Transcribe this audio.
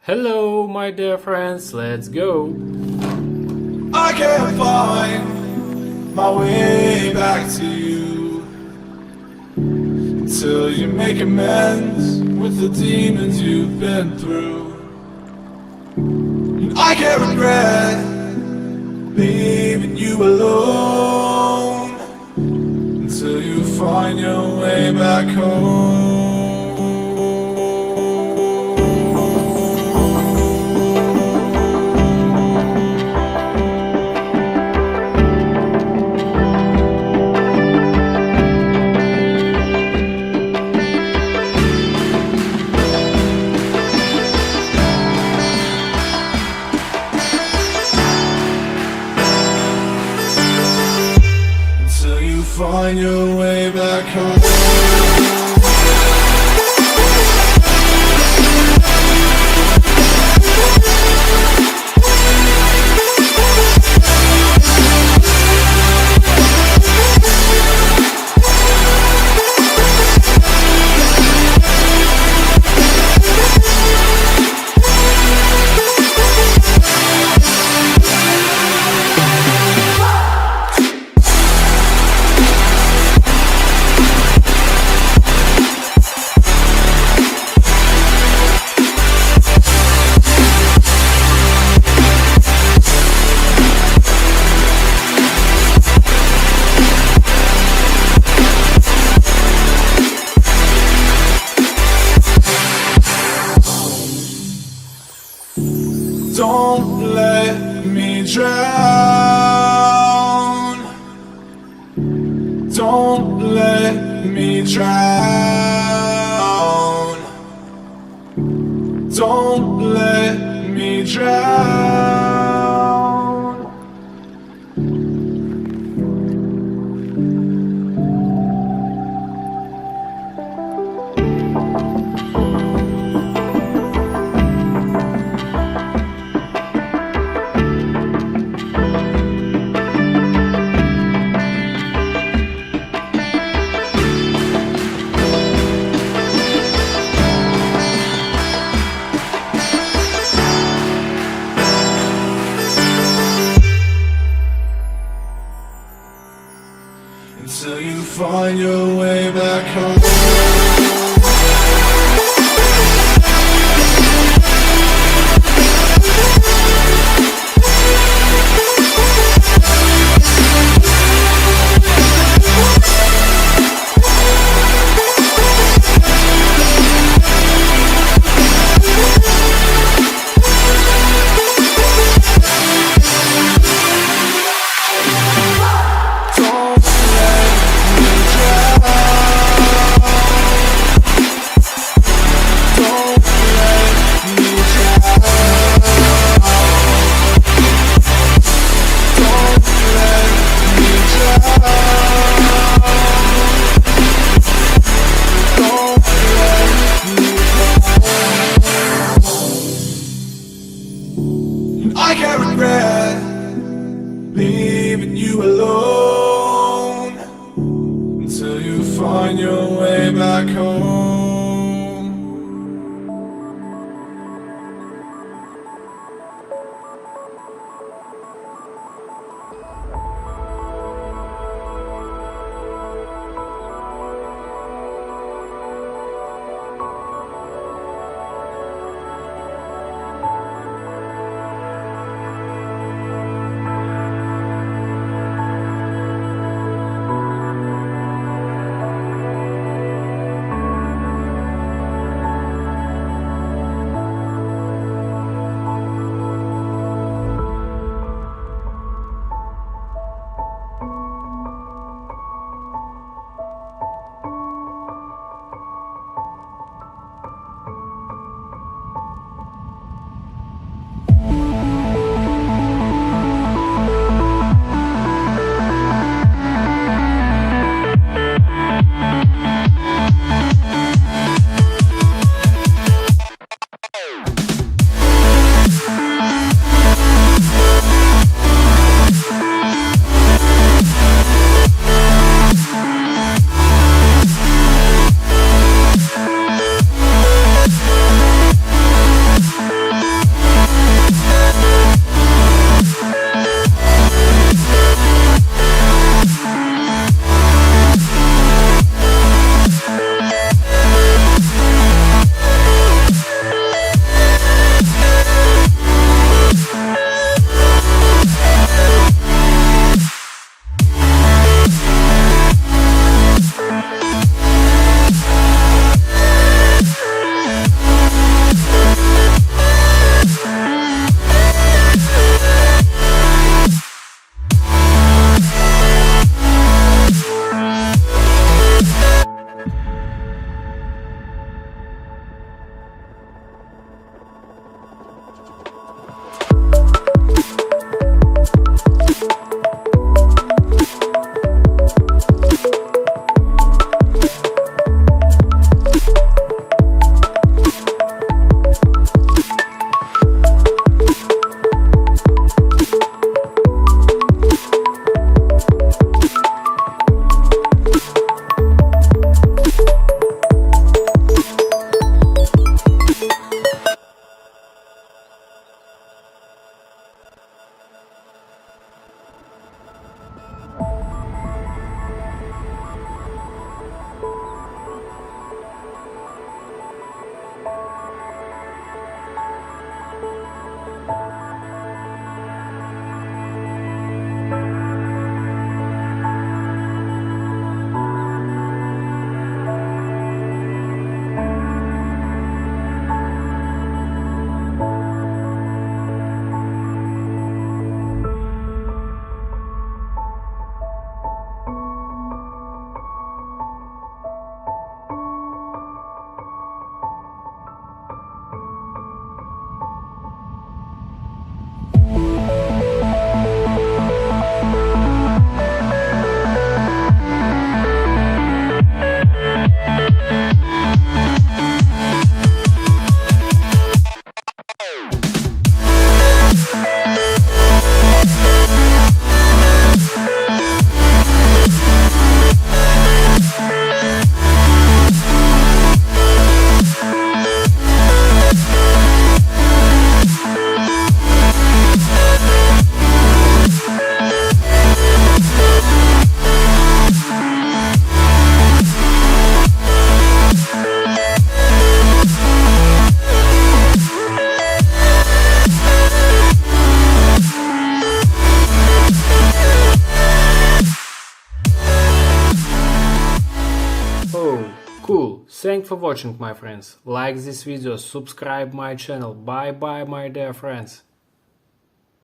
Hello, my dear friends, let's go! I can't find my way back to you until you make amends with the demons you've been through. And I can't regret leaving you alone until you find your way back home. Find your way back home. Don't let me drown. Don't let me drown. Don't let me drown. Until you find your way back home. I can't regret leaving you alone until you find your way back home. Thanks for watching, my friends. Like this video, subscribe my channel. Bye bye, my dear friends.